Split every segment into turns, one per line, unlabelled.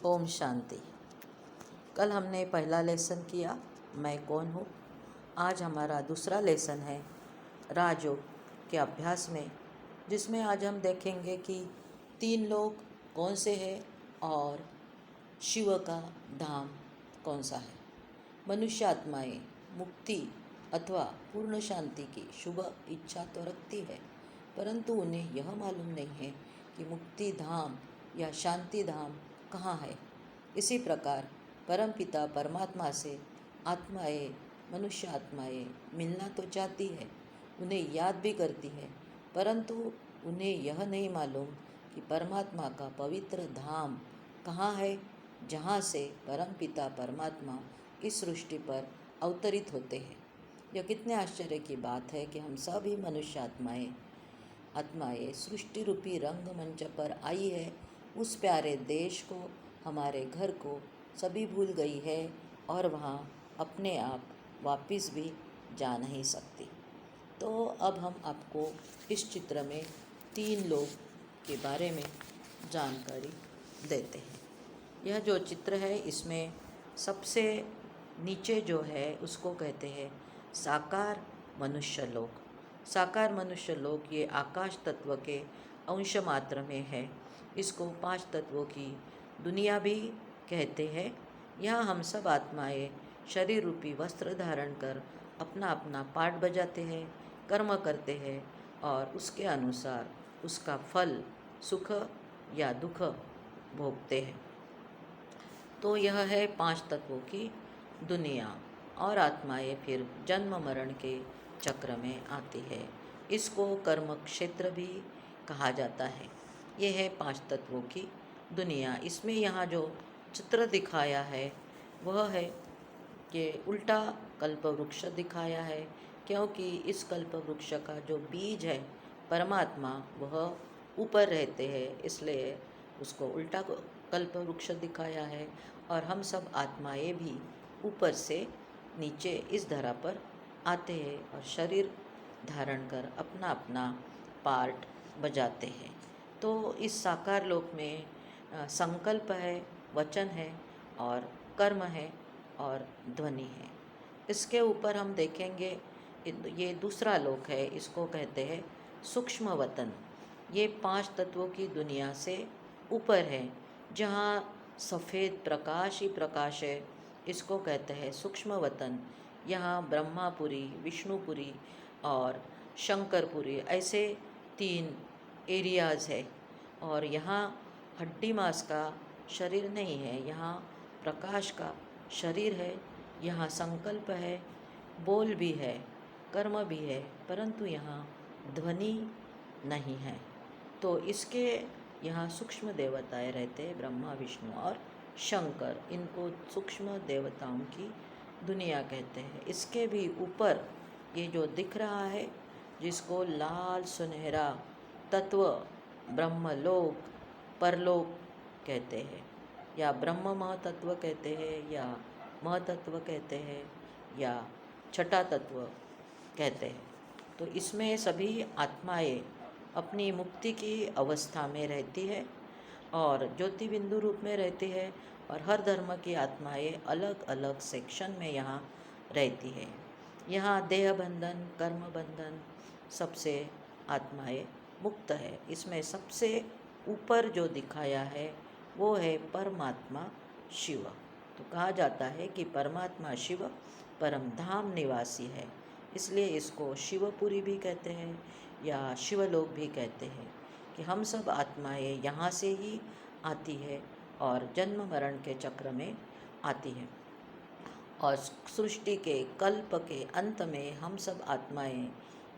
ओम शांति। कल हमने पहला लेसन किया, मैं कौन हूँ। आज हमारा दूसरा लेसन है राजयोग के अभ्यास में, जिसमें आज हम देखेंगे कि 3 लोग कौन से हैं और शिव का धाम कौन सा है। मनुष्य आत्माएँ मुक्ति अथवा पूर्ण शांति की शुभ इच्छा तो रखती है, परंतु उन्हें यह मालूम नहीं है कि मुक्ति धाम या शांति धाम कहाँ है। इसी प्रकार परमपिता परमात्मा से आत्माएँ, मनुष्य आत्माएँ मिलना तो चाहती है, उन्हें याद भी करती है, परंतु उन्हें यह नहीं मालूम कि परमात्मा का पवित्र धाम कहाँ है, जहाँ से परमपिता परमात्मा इस सृष्टि पर अवतरित होते हैं। यह कितने आश्चर्य की बात है कि हम सभी मनुष्य आत्माएँ सृष्टि रूपी रंगमंच पर आई है। उस प्यारे देश को, हमारे घर को सभी भूल गई है और वहाँ अपने आप वापस भी जा नहीं सकती। तो अब हम आपको इस चित्र में 3 लोग के बारे में जानकारी देते हैं। यह जो चित्र है, इसमें सबसे नीचे जो है उसको कहते हैं साकार मनुष्य लोक। साकार मनुष्य लोक ये आकाश तत्व के अंश मात्र में है। इसको 5 तत्वों की दुनिया भी कहते हैं। यहाँ हम सब आत्माएँ शरीर रूपी वस्त्र धारण कर अपना अपना पार्ट बजाते हैं, कर्म करते हैं और उसके अनुसार उसका फल सुख या दुख भोगते हैं। तो यह है 5 तत्वों की दुनिया। और आत्माएँ फिर जन्म मरण के चक्र में आती है। इसको कर्म क्षेत्र भी कहा जाता है। यह है 5 तत्वों की दुनिया। इसमें यहाँ जो चित्र दिखाया है वह है कि उल्टा कल्प वृक्ष दिखाया है, क्योंकि इस कल्प वृक्ष का जो बीज है परमात्मा वह ऊपर रहते हैं, इसलिए उसको उल्टा कल्प वृक्ष दिखाया है। और हम सब आत्माएँ भी ऊपर से नीचे इस धरा पर आते हैं और शरीर धारण कर अपना अपना पार्ट बजाते हैं। तो इस साकार लोक में संकल्प है, वचन है और कर्म है और ध्वनि है। इसके ऊपर हम देखेंगे ये दूसरा लोक है, इसको कहते हैं सूक्ष्म वतन। ये 5 तत्वों की दुनिया से ऊपर है, जहाँ सफ़ेद प्रकाश ही प्रकाश है। इसको कहते हैं सूक्ष्म वतन। यहाँ ब्रह्मापुरी, विष्णुपुरी और शंकरपुरी ऐसे 3 एरियाज़ है। और यहाँ हड्डी मांस का शरीर नहीं है, यहाँ प्रकाश का शरीर है। यहाँ संकल्प है, बोल भी है, कर्म भी है, परंतु यहाँ ध्वनि नहीं है। तो इसके यहाँ सूक्ष्म देवताएँ रहते हैं, ब्रह्मा, विष्णु और शंकर। इनको सूक्ष्म देवताओं की दुनिया कहते हैं। इसके भी ऊपर ये जो दिख रहा है, जिसको लाल सुनहरा तत्व ब्रह्मलोक, परलोक कहते हैं, या ब्रह्म महतत्व कहते हैं, या महतत्व कहते हैं, या छठा तत्व कहते हैं। तो इसमें सभी आत्माएँ अपनी मुक्ति की अवस्था में रहती है और ज्योति बिंदु रूप में रहती है। और हर धर्म की आत्माएँ अलग अलग सेक्शन में यहाँ रहती है। यहाँ देह बंधन, कर्म बंधन सबसे आत्माएँ मुक्त है। इसमें सबसे ऊपर जो दिखाया है वो है परमात्मा शिव। तो कहा जाता है कि परमात्मा शिव परम धाम निवासी है, इसलिए इसको शिवपुरी भी कहते हैं या शिवलोक भी कहते हैं। कि हम सब आत्माएँ यहाँ से ही आती है और जन्म मरण के चक्र में आती है। और सृष्टि के कल्प के अंत में हम सब आत्माएँ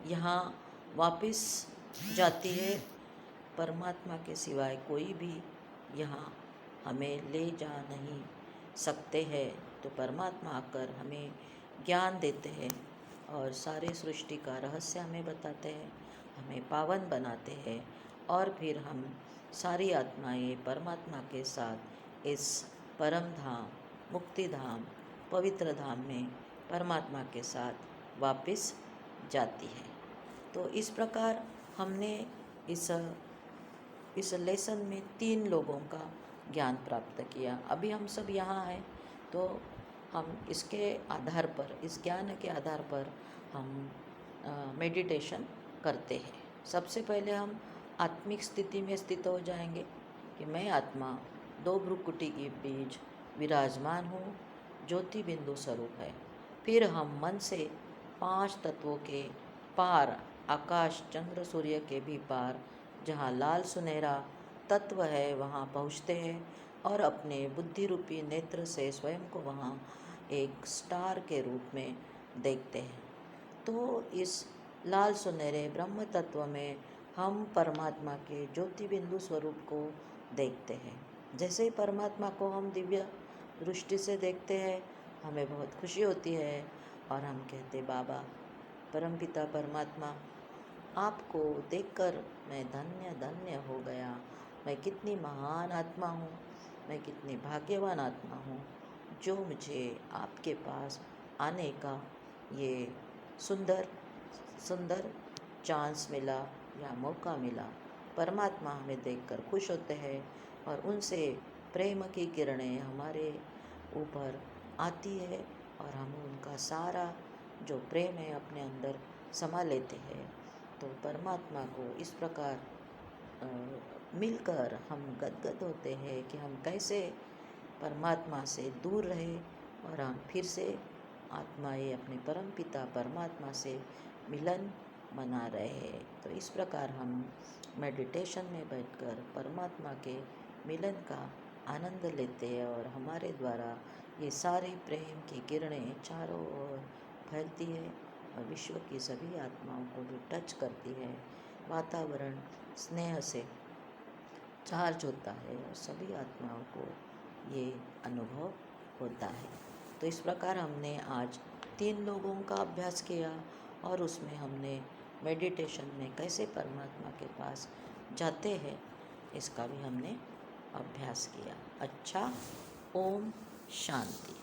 यहाँ वापस जाती है। परमात्मा के सिवाय कोई भी यहाँ हमें ले जा नहीं सकते हैं। तो परमात्मा आकर हमें ज्ञान देते हैं और सारे सृष्टि का रहस्य हमें बताते हैं, हमें पावन बनाते हैं। और फिर हम सारी आत्माएँ परमात्मा के साथ इस परम धाम, मुक्ति धाम, पवित्र धाम में परमात्मा के साथ वापस जाती है। तो इस प्रकार हमने इस लेसन में 3 लोगों का ज्ञान प्राप्त किया। अभी हम सब यहाँ हैं तो हम इसके आधार पर, इस ज्ञान के आधार पर हम मेडिटेशन करते हैं। सबसे पहले हम आत्मिक स्थिति में स्थित हो जाएंगे कि मैं आत्मा दो भ्रुकुटी के बीच विराजमान हूँ, ज्योति बिंदु स्वरूप है। फिर हम मन से 5 तत्वों के पार, आकाश, चंद्र, सूर्य के भी पार, जहाँ लाल सुनहरा तत्व है वहाँ पहुँचते हैं और अपने बुद्धि रूपी नेत्र से स्वयं को वहाँ एक स्टार के रूप में देखते हैं। तो इस लाल सुनहरे ब्रह्म तत्व में हम परमात्मा के ज्योति बिंदु स्वरूप को देखते हैं। जैसे ही परमात्मा को हम दिव्य दृष्टि से देखते हैं, हमें बहुत खुशी होती है और हम कहते, बाबा, परमपिता परमात्मा, आपको देखकर मैं धन्य धन्य हो गया। मैं कितनी महान आत्मा हूँ, मैं कितनी भाग्यवान आत्मा हूँ जो मुझे आपके पास आने का ये सुंदर सुंदर चांस मिला या मौका मिला। परमात्मा हमें देखकर खुश होते हैं और उनसे प्रेम की किरणें हमारे ऊपर आती है और हम उनका सारा जो प्रेम है अपने अंदर समा लेते हैं। तो परमात्मा को इस प्रकार मिलकर हम गदगद होते हैं कि हम कैसे परमात्मा से दूर रहे और हम फिर से आत्माएं अपने परमपिता परमात्मा से मिलन मना रहे हैं। तो इस प्रकार हम मेडिटेशन में बैठकर परमात्मा के मिलन का आनंद लेते हैं और हमारे द्वारा ये सारे प्रेम की किरणें चारों ओर फैलती है और विश्व की सभी आत्माओं को भी टच करती है। वातावरण स्नेह से चार्ज होता है और सभी आत्माओं को ये अनुभव होता है। तो इस प्रकार हमने आज 3 लोगों का अभ्यास किया और उसमें हमने मेडिटेशन में कैसे परमात्मा के पास जाते हैं इसका भी हमने अभ्यास किया। अच्छा, ओम शांति।